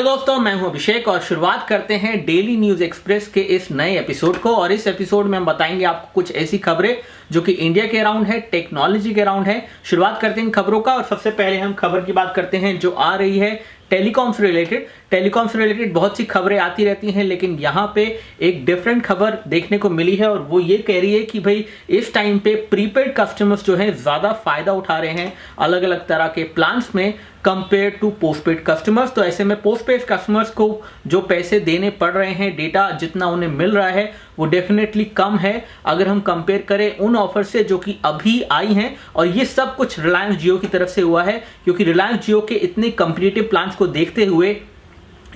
दोस्तों, मैं हूं अभिषेक और शुरुआत करते हैं डेली न्यूज एक्सप्रेस के इस नए एपिसोड को। और इस एपिसोड में हम बताएंगे आपको कुछ ऐसी खबरें जो कि इंडिया के अराउंड है, टेक्नोलॉजी के अराउंड है। शुरुआत करते हैं इन खबरों का और सबसे पहले हम खबर की बात करते हैं जो आ रही है टेलीकॉम से रिलेटेड बहुत सी खबरें आती रहती हैं, लेकिन यहाँ पे एक डिफरेंट खबर देखने को मिली है और वो ये कह रही है कि भाई इस टाइम पे प्रीपेड कस्टमर्स जो हैं ज़्यादा फायदा उठा रहे हैं अलग अलग तरह के प्लान्स में कंपेयर टू पोस्टपेड कस्टमर्स। तो ऐसे में पोस्टपेड कस्टमर्स को जो पैसे देने पड़ रहे हैं, डेटा जितना उन्हें मिल रहा है वो डेफिनेटली कम है अगर हम कंपेयर करें उन ऑफर से जो कि अभी आई हैं। और ये सब कुछ रिलायंस जियो की तरफ से हुआ है, क्योंकि रिलायंस जियो के इतने कम्पिटिटिव प्लान्स को देखते हुए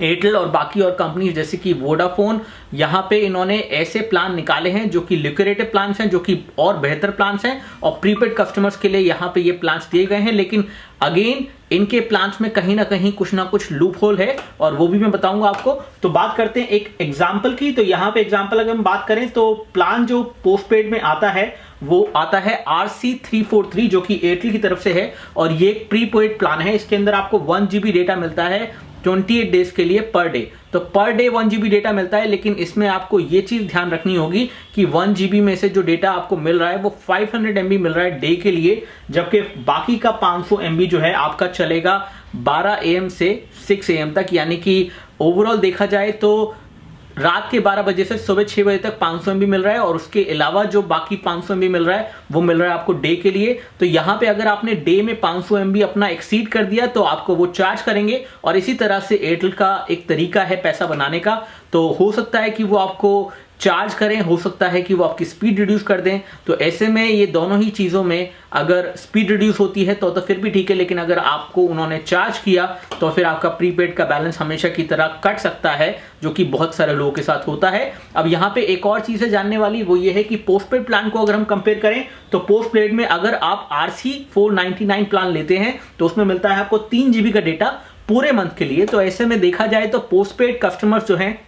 एयरटेल और बाकी और कंपनीज जैसे कि वोडाफोन यहाँ पे इन्होंने ऐसे प्लान निकाले हैं जो कि ल्यूक्रेटिव प्लान्स हैं, जो कि और बेहतर प्लान्स हैं और प्रीपेड कस्टमर्स के लिए यहाँ पे ये प्लान्स दिए गए हैं। लेकिन अगेन इनके प्लान्स में कहीं ना कहीं कुछ ना कुछ लूप होल है और वो भी मैं बताऊंगा आपको। तो बात करते हैं एक एग्जाम्पल की। तो यहाँ पे एग्जाम्पल अगर हम बात करें तो प्लान जो पोस्टपेड में आता है वो आता है RC343 जो कि एयरटेल की तरफ से है और ये एक प्रीपेड प्लान है। इसके अंदर आपको 1 GB डेटा मिलता है 28 डेज के लिए पर डे। तो पर डे 1 GB डेटा मिलता है, लेकिन इसमें आपको ये चीज ध्यान रखनी होगी कि 1 GB में से जो डेटा आपको मिल रहा है वो 500 MB मिल रहा है डे के लिए, जबकि बाकी का 500 MB जो है आपका चलेगा 12 AM से 6 AM तक। यानी कि ओवरऑल देखा जाए तो रात के 12 बजे से सुबह 6 बजे तक 500 MB मिल रहा है और उसके अलावा जो बाकी 500 MB मिल रहा है वो मिल रहा है आपको डे के लिए। तो यहाँ पे अगर आपने डे में 500 MB अपना एक्सीड कर दिया तो आपको वो चार्ज करेंगे। और इसी तरह से एयरटेल का एक तरीका है पैसा बनाने का, तो हो सकता है कि वो आपको चार्ज करें, हो सकता है कि वो आपकी स्पीड रिड्यूस कर दें। तो ऐसे में ये दोनों ही चीज़ों में अगर स्पीड रिड्यूस होती है तो फिर भी ठीक है, लेकिन अगर आपको उन्होंने चार्ज किया तो फिर आपका प्रीपेड का बैलेंस हमेशा की तरह कट सकता है, जो कि बहुत सारे लोगों के साथ होता है। अब यहाँ पे एक और चीज़ है जानने वाली, वो ये है कि पोस्टपेड प्लान को अगर हम कंपेयर करें तो पोस्टपेड में अगर आप RC499 प्लान लेते हैं तो उसमें मिलता है आपको 3 GB का डेटा पूरे मंथ के लिए। तो ऐसे में देखा जाए तो पोस्टपेड कस्टमर्स जो हैं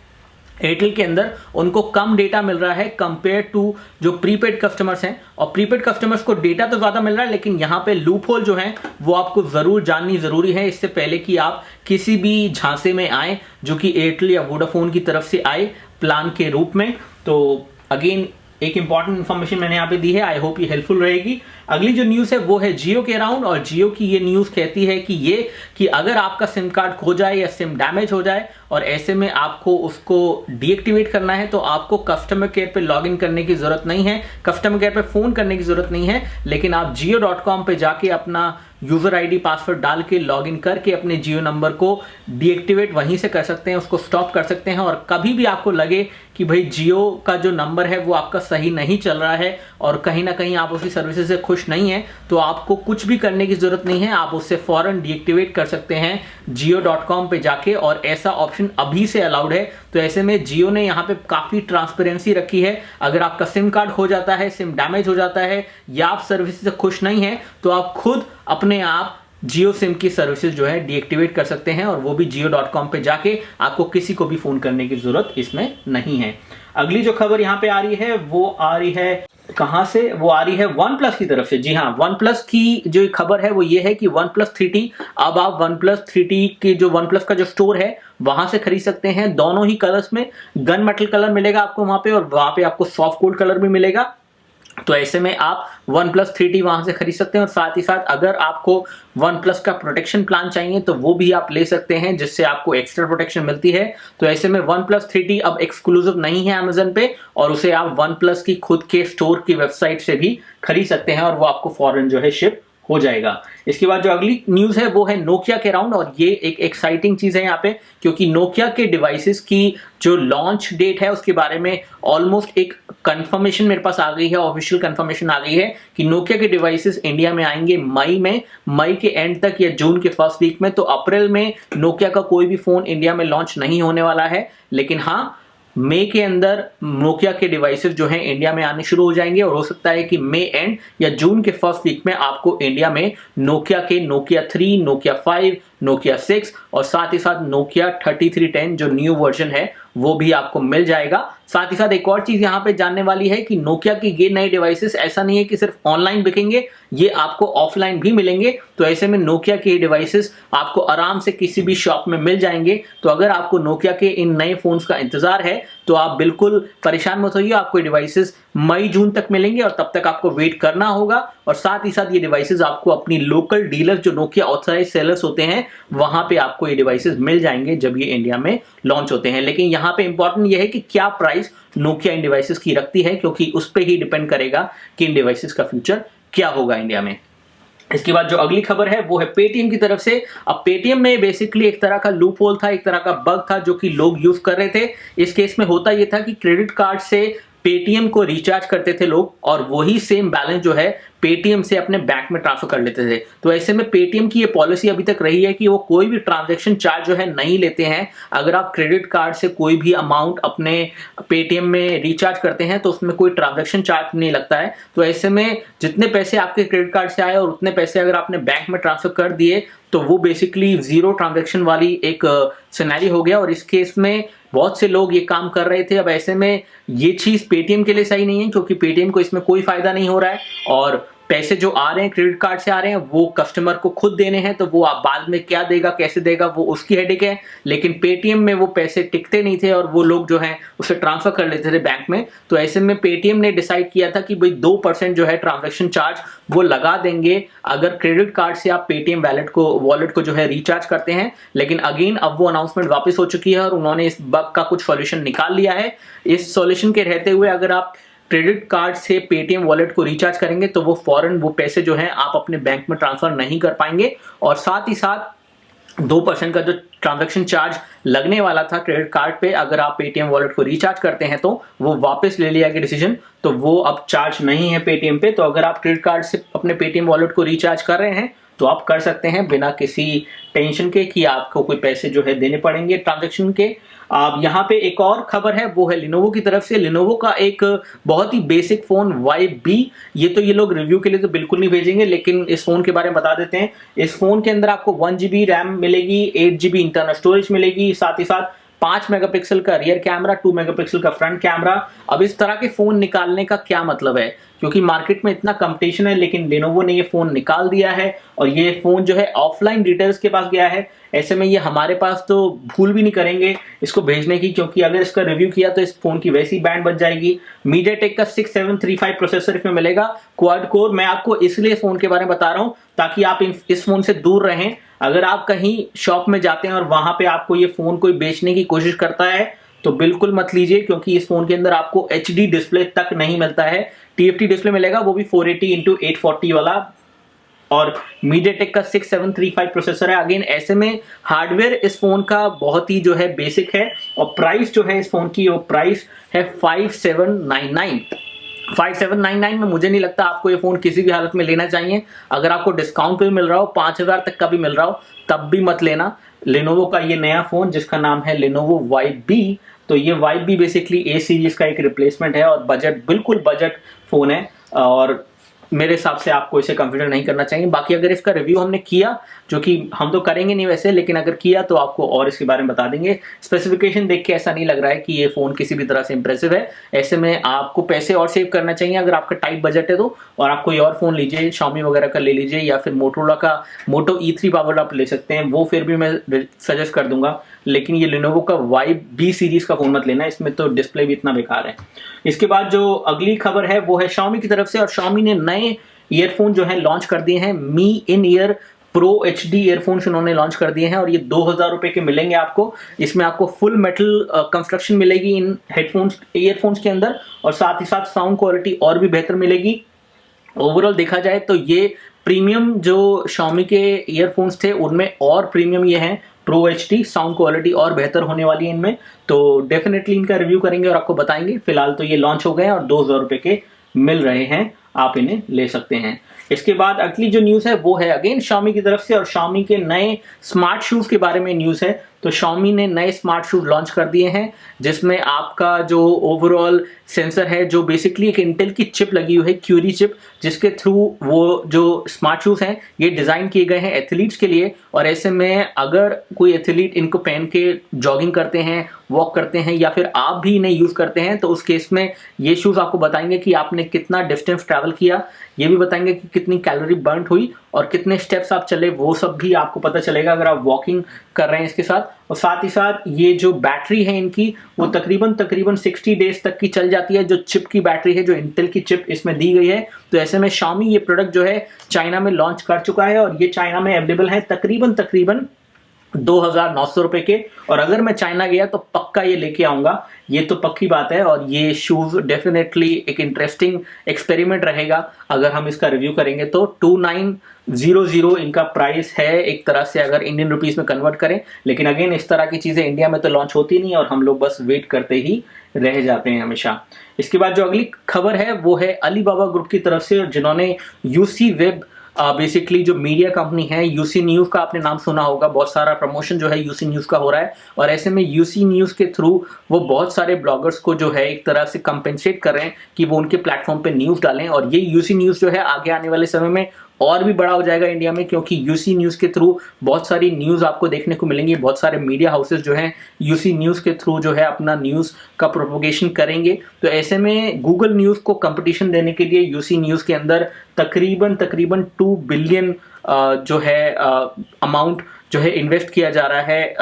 एयरटेल के अंदर उनको कम डेटा मिल रहा है कंपेयर टू जो प्रीपेड कस्टमर्स हैं। और प्रीपेड कस्टमर्स को डेटा तो ज्यादा मिल रहा है, लेकिन यहाँ पे लूप होल जो है वो आपको जरूर जाननी जरूरी है इससे पहले कि आप किसी भी झांसे में आए जो कि एयरटेल या वोडाफोन की तरफ से आए प्लान के रूप में। तो अगेन एक इंपॉर्टेंट इंफॉर्मेशन मैंने यहाँ पे दी है, आई होप ये हेल्पफुल रहेगी। अगली जो न्यूज़ है वो है जियो के अराउंड, और जियो की ये न्यूज़ कहती है कि अगर आपका सिम कार्ड खो जाए या सिम डैमेज हो जाए और ऐसे में आपको उसको डीएक्टिवेट करना है तो आपको कस्टमर केयर पे लॉगिन करने की जरूरत नहीं है, कस्टमर केयर पे फोन करने की जरूरत नहीं है, लेकिन आप jio.com पे जाके अपना यूजर आईडी पासवर्ड डाल के लॉगिन करके अपने जियो नंबर को डीएक्टिवेट वहीं से कर सकते हैं, उसको स्टॉप कर सकते हैं। और कभी भी आपको लगे कि भाई जियो का जो नंबर है वो आपका सही नहीं चल रहा है और कहीं ना कहीं आप उसी सर्विसेज से खुश नहीं है, तो आपको कुछ भी करने की जरूरत नहीं है, आप उससे फौरन डीएक्टिवेट कर सकते हैं jio.com पे जाके। और ऐसा ऑप्शन अभी से अलाउड है। तो ऐसे में जियो ने यहाँ पे काफी ट्रांसपेरेंसी रखी है। अगर आपका सिम कार्ड खो जाता है, सिम डैमेज हो जाता है या आप सर्विस से खुश नहीं है तो आप खुद अपने आप जियो सिम की सर्विसेज जो है डीएक्टिवेट कर सकते हैं, और वो भी jio.com पे जाके, आपको किसी को भी फोन करने की जरूरत इसमें नहीं है। अगली जो खबर यहाँ पे आ रही है वो आ रही है कहां से, वो आ रही है OnePlus की तरफ से। जी हाँ, OnePlus की जो खबर है वो ये है कि OnePlus 3T अब आप OnePlus 3T के जो OnePlus का जो स्टोर है वहां से खरीद सकते हैं। दोनों ही कलर्स में, गन मेटल कलर मिलेगा आपको वहां पे और वहां पे आपको सॉफ्ट गोल्ड कलर भी मिलेगा। तो ऐसे में आप OnePlus 3T वहां से खरीद सकते हैं और साथ ही साथ अगर आपको OnePlus का प्रोटेक्शन प्लान चाहिए तो वो भी आप ले सकते हैं, जिससे आपको एक्स्ट्रा प्रोटेक्शन मिलती है। तो ऐसे में OnePlus 3T अब एक्सक्लूसिव नहीं है Amazon पे, और उसे आप OnePlus की खुद के स्टोर की वेबसाइट से भी खरीद सकते हैं और वो आपको फॉरन जो है शिप हो जाएगा। इसके बाद जो अगली न्यूज है वो है नोकिया के अराउंड, और ये एक एक्साइटिंग चीज है यहाँ पे, क्योंकि नोकिया के डिवाइसेस की जो लॉन्च डेट है उसके बारे में ऑलमोस्ट एक कंफर्मेशन मेरे पास आ गई है, ऑफिशियल कंफर्मेशन आ गई है कि नोकिया के डिवाइसेस इंडिया में आएंगे मई के एंड तक या जून के फर्स्ट वीक में। तो अप्रैल में नोकिया का कोई भी फोन इंडिया में लॉन्च नहीं होने वाला है, लेकिन हाँ मई के अंदर नोकिया के डिवाइसेस जो हैं इंडिया में आने शुरू हो जाएंगे, और हो सकता है कि मई एंड या जून के फर्स्ट वीक में आपको इंडिया में नोकिया के नोकिया 3, नोकिया 5, नोकिया 6 और साथ ही साथ नोकिया 3310 जो न्यू वर्जन है वो भी आपको मिल जाएगा। साथ ही साथ एक और चीज यहाँ पे जानने वाली है कि नोकिया की ये नए डिवाइसेस ऐसा नहीं है कि सिर्फ ऑनलाइन बिकेंगे, ये आपको ऑफलाइन भी मिलेंगे। तो ऐसे में नोकिया के डिवाइसेस आपको आराम से किसी भी शॉप में मिल जाएंगे। तो अगर आपको नोकिया के इन नए फोन्स का इंतजार है तो आप बिल्कुल परेशान मत होइए, आपको ये डिवाइसेस मई जून तक मिलेंगे और तब तक आपको वेट करना होगा। और साथ ही साथ ये डिवाइसेस आपको अपनी लोकल डीलर जो नोकिया ऑथराइज सेलर्स होते हैं वहां पे आपको ये डिवाइसेस मिल जाएंगे जब ये इंडिया में लॉन्च होते हैं। लेकिन यहाँ पे इंपॉर्टेंट ये है कि क्या प्राइस नोकिया इन डिवाइसेस की रखती है, क्योंकि उस पर ही डिपेंड करेगा कि इन डिवाइसेस का फ्यूचर क्या होगा इंडिया में। इसके बाद जो अगली खबर है वो है पेटीएम की तरफ से। अब पेटीएम में बेसिकली एक तरह का लूप होल था, एक तरह का बग था जो कि लोग यूज कर रहे थे। इस केस में होता यह था कि क्रेडिट कार्ड से पेटीएम को रिचार्ज करते थे लोग और वही सेम बैलेंस जो है पेटीएम से अपने बैंक में ट्रांसफर कर लेते थे। तो ऐसे में पेटीएम की ये पॉलिसी अभी तक रही है कि वो कोई भी ट्रांजैक्शन चार्ज जो है नहीं लेते हैं। अगर आप क्रेडिट कार्ड से कोई भी अमाउंट अपने पेटीएम में रिचार्ज करते हैं तो उसमें कोई ट्रांजैक्शन चार्ज नहीं लगता है। तो ऐसे में जितने पैसे आपके क्रेडिट कार्ड से आए और उतने पैसे अगर आपने बैंक में ट्रांसफर कर दिए तो वो बेसिकली जीरो ट्रांजैक्शन वाली एक सिनेरियो हो गया। और इस केस में बहुत से लोग ये काम कर रहे थे। अब ऐसे में ये चीज पेटीएम के लिए सही नहीं है, क्योंकि पेटीएम को इसमें कोई फायदा नहीं हो रहा है और पैसे जो आ रहे हैं क्रेडिट कार्ड से आ रहे हैं वो कस्टमर को खुद देने हैं। तो वो आप बाद में क्या देगा कैसे देगा वो उसकी हेडेक है। लेकिन पेटीएम में वो पैसे टिकते नहीं थे और वो लोग जो है उसे ट्रांसफर कर लेते थे बैंक में। तो ऐसे में पेटीएम ने डिसाइड किया था कि भाई 2% जो है ट्रांजैक्शन चार्ज वो लगा देंगे अगर क्रेडिट कार्ड से आप पेटीएम वॉलेट को जो है रिचार्ज करते हैं। लेकिन अगेन अब वो अनाउंसमेंट वापस हो चुकी है और उन्होंने इस बग का कुछ सॉल्यूशन निकाल लिया है। इस सॉल्यूशन के रहते हुए अगर आप क्रेडिट कार्ड से पेटीएम वॉलेट को रिचार्ज करेंगे तो वो फौरन वो पैसे जो हैं आप अपने बैंक में ट्रांसफर नहीं कर पाएंगे। और साथ ही साथ 2% का जो ट्रांजैक्शन चार्ज लगने वाला था क्रेडिट कार्ड पे अगर आप पेटीएम वॉलेट को रिचार्ज करते हैं तो वो वापस ले लिया गया डिसीजन। तो वो अब चार्ज नहीं है पेटीएम पे। तो अगर आप क्रेडिट कार्ड से अपने पेटीएम वॉलेट को रिचार्ज कर रहे हैं तो आप कर सकते हैं बिना किसी टेंशन के कि आपको कोई पैसे जो है देने पड़ेंगे ट्रांजैक्शन के। अब यहाँ पे एक और खबर है वो है लिनोवो की तरफ से। लिनोवो का एक बहुत ही बेसिक फोन Y-B, ये लोग रिव्यू के लिए तो बिल्कुल नहीं भेजेंगे, लेकिन इस फोन के बारे में बता देते हैं। इस फोन के अंदर आपको 1GB रैम मिलेगी, 8GB इंटरनल स्टोरेज मिलेगी, साथ ही साथ 5 मेगापिक्सल का रियर कैमरा, 2 मेगापिक्सल का फ्रंट कैमरा। अब इस तरह के फोन निकालने का क्या मतलब है, क्योंकि मार्केट में इतना कंपटीशन है, लेकिन लेनोवो ने ये फोन निकाल दिया है और ये फोन जो है ऑफलाइन रिटेलर्स के पास गया है। ऐसे में ये हमारे पास तो भूल भी नहीं करेंगे इसको भेजने की, क्योंकि अगर इसका रिव्यू किया तो इस फोन की वैसी बैंड बच जाएगी। मीडियाटेक का 6735 प्रोसेसर इसमें मिलेगा, क्वाड कोर। मैं आपको इसलिए फोन के बारे में बता रहा हूं ताकि आप इस फोन से दूर रहें। अगर आप कहीं शॉप में जाते हैं और वहां पे आपको ये फोन कोई बेचने की कोशिश करता है तो बिल्कुल मत लीजिए, क्योंकि इस फोन के अंदर आपको HD डिस्प्ले तक नहीं मिलता है। TFT डिस्प्ले मिलेगा, वो भी 480x840 वाला, और मीडियाटेक का 6735 प्रोसेसर है। अगेन ऐसे में हार्डवेयर इस फोन का बहुत ही जो है बेसिक है और प्राइस जो है इस फोन की वो प्राइस है 5799 में मुझे नहीं लगता आपको ये फोन किसी भी हालत में लेना चाहिए। अगर आपको डिस्काउंट पे भी मिल रहा हो, 5000 तक का भी मिल रहा हो, तब भी मत लेना। लेनोवो का ये नया फोन जिसका नाम है लेनोवो Y-B, तो ये Y-B बेसिकली A सीरीज का एक रिप्लेसमेंट है और बिल्कुल बजट फोन है और मेरे हिसाब से आपको इसे कंसिडर नहीं करना चाहिए। बाकी अगर इसका रिव्यू हमने किया, जो कि हम तो करेंगे नहीं वैसे, लेकिन अगर किया तो आपको और इसके बारे में बता देंगे। स्पेसिफिकेशन देख के ऐसा नहीं लग रहा है कि ये फोन किसी भी तरह से इंप्रेसिव है। ऐसे में आपको पैसे और सेव करना चाहिए अगर आपका टाइट बजट है तो, और आप कोई और फोन लीजिए, Xiaomi वगैरह का ले लीजिए, या फिर मोटोरोला का Moto E3 पावर आप ले सकते हैं, वो फिर भी मैं सजेस्ट कर दूंगा। लेकिन ये Lenovo का Y-B सीरीज का फोन मत लेना, इसमें तो डिस्प्ले भी इतना बेकार है। इसके बाद जो अगली खबर है वो है Xiaomi की तरफ से, और Xiaomi ने नए ईयरफोन जो है लॉन्च कर दिए हैं। Mi In-Ear Pro HD earphones उन्होंने लॉन्च कर दिए हैं और ये 2000 रुपए के मिलेंगे आपको। इसमें आपको फुल मेटल कंस्ट्रक्शन मिलेगी इन ईयरफोन्स के अंदर, और साथ ही साथ साउंड क्वालिटी और भी बेहतर मिलेगी। ओवरऑल देखा जाए तो ये प्रीमियम जो Xiaomi के ईयरफोन्स थे उनमें और प्रीमियम ये हैं Pro HD, साउंड क्वालिटी और बेहतर होने वाली है इनमें। तो डेफिनेटली इनका रिव्यू करेंगे और आपको बताएंगे। फिलहाल तो ये लॉन्च हो गए हैं और 2000 रुपए के मिल रहे हैं, आप इन्हें ले सकते हैं। इसके बाद अगली जो न्यूज़ है वो है अगेन Xiaomi की तरफ से, और Xiaomi के नए स्मार्ट शूज के बारे में न्यूज़ है। तो तो Xiaomi ने नए स्मार्ट शूज लॉन्च कर दिए हैं जिसमें आपका जो ओवरऑल सेंसर है, जो बेसिकली एक इंटेल की चिप लगी हुई है, क्यूरी चिप, जिसके थ्रू वो जो स्मार्ट शूज हैं ये डिजाइन किए गए हैं एथलीट्स के लिए। और ऐसे में अगर कोई एथलीट इनको पहन के जॉगिंग करते हैं, वॉक करते हैं, या फिर आप भी इन्हें यूज करते हैं, तो उस केस में ये शूज आपको बताएंगे कि आपने कितना डिस्टेंस ट्रैवल किया, ये भी बताएंगे कि कितनी कैलोरी बर्न हुई और कितने स्टेप्स आप चले, वो सब भी आपको पता चलेगा अगर आप वॉकिंग कर रहे हैं इसके साथ। और साथ ही साथ ये जो बैटरी है इनकी, वो तकरीबन 60 डेज तक की चल जाती है, जो चिप की बैटरी है, जो इंटेल की चिप इसमें दी गई है। तो ऐसे में Xiaomi ये प्रोडक्ट जो है चाइना में लॉन्च कर चुका है और ये चाइना में अवेलेबल है तकरीबन 2,900 रुपए के। और अगर मैं चाइना गया तो पक्का ये लेके आऊंगा, ये तो पक्की बात है। और ये शूज डेफिनेटली एक इंटरेस्टिंग एक्सपेरिमेंट रहेगा अगर हम इसका रिव्यू करेंगे तो। 2900 इनका प्राइस है एक तरह से अगर इंडियन रुपीस में कन्वर्ट करें, लेकिन अगेन इस तरह की चीजें इंडिया में तो लॉन्च होती नहीं और हम लोग बस वेट करते ही रह जाते हैं हमेशा। इसके बाद जो अगली खबर है वो है अलीबाबा ग्रुप की तरफ से, जिन्होंने यूसी वेब बेसिकली जो मीडिया कंपनी है, यूसी न्यूज़ का आपने नाम सुना होगा, बहुत सारा प्रमोशन जो है यूसी न्यूज़ का हो रहा है। और ऐसे में यूसी न्यूज़ के थ्रू वो बहुत सारे ब्लॉगर्स को जो है एक तरह से कंपेंसेट कर रहे हैं कि वो उनके प्लेटफॉर्म पे न्यूज़ डालें। और ये यूसी न्यूज़ जो है आगे आने वाले समय में और भी बड़ा हो जाएगा इंडिया में, क्योंकि यूसी न्यूज़ के थ्रू बहुत सारी न्यूज़ आपको देखने को मिलेंगी। बहुत सारे मीडिया हाउसेस जो हैं यूसी न्यूज़ के थ्रू जो है अपना न्यूज़ का प्रोपोगेशन करेंगे। तो ऐसे में गूगल न्यूज़ को कंपटीशन देने के लिए यूसी न्यूज़ के अंदर तकरीबन 2 बिलियन जो है अमाउंट जो है इन्वेस्ट किया जा रहा है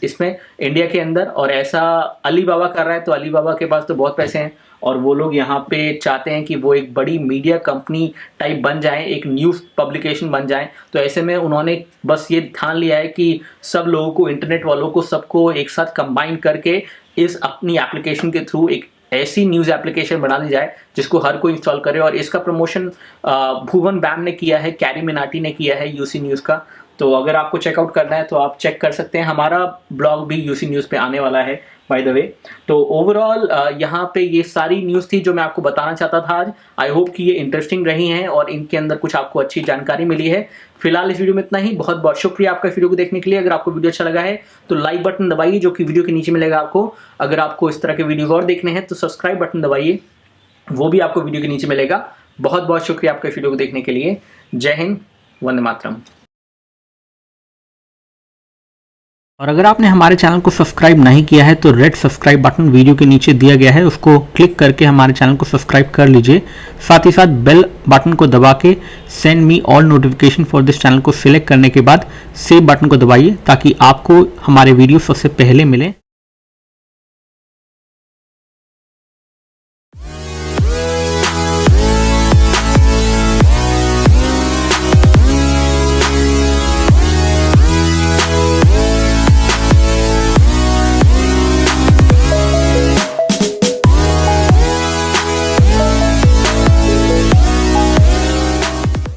इसमें इंडिया के अंदर। और ऐसा अलीबाबा कर रहा है, तो अलीबाबा के पास तो बहुत पैसे हैं और वो लोग यहाँ पे चाहते हैं कि वो एक बड़ी मीडिया कंपनी टाइप बन जाए, एक न्यूज़ पब्लिकेशन बन जाए। तो ऐसे में उन्होंने बस ये ठान लिया है कि सब लोगों को, इंटरनेट वालों को, सबको एक साथ कंबाइन करके इस अपनी एप्लीकेशन के थ्रू एक ऐसी न्यूज़ एप्लीकेशन बना दी जाए जिसको हर कोई इंस्टॉल करे। और इसका प्रमोशन भुवन बैम ने किया है, कैरी मिनाटी ने किया है यूसी न्यूज़ का। तो अगर आपको चेकआउट करना है तो आप चेक कर सकते हैं, हमारा ब्लॉग भी यूसी न्यूज़ पे आने वाला है बाय द वे। तो ओवरऑल यहाँ पे ये सारी न्यूज़ थी जो मैं आपको बताना चाहता था आज। आई होप कि ये इंटरेस्टिंग रही हैं और इनके अंदर कुछ आपको अच्छी जानकारी मिली है। फिलहाल इस वीडियो में इतना ही। बहुत बहुत शुक्रिया आपका इस वीडियो को देखने के लिए। अगर आपको वीडियो अच्छा लगा है तो लाइक बटन दबाइए जो कि वीडियो के नीचे मिलेगा आपको। अगर आपको इस तरह के वीडियोज और देखने हैं तो सब्सक्राइब बटन दबाइए, वो भी आपको वीडियो के नीचे मिलेगा। बहुत बहुत शुक्रिया आपका इस वीडियो को देखने के लिए। जय हिंद, वंदे मातरम। और अगर आपने हमारे चैनल को सब्सक्राइब नहीं किया है तो रेड सब्सक्राइब बटन वीडियो के नीचे दिया गया है, उसको क्लिक करके हमारे चैनल को सब्सक्राइब कर लीजिए। साथ ही साथ बेल बटन को दबा के send me all notification for this channel को सिलेक्ट करने के बाद सेव बटन को दबाइए ताकि आपको हमारे वीडियो सबसे पहले मिले।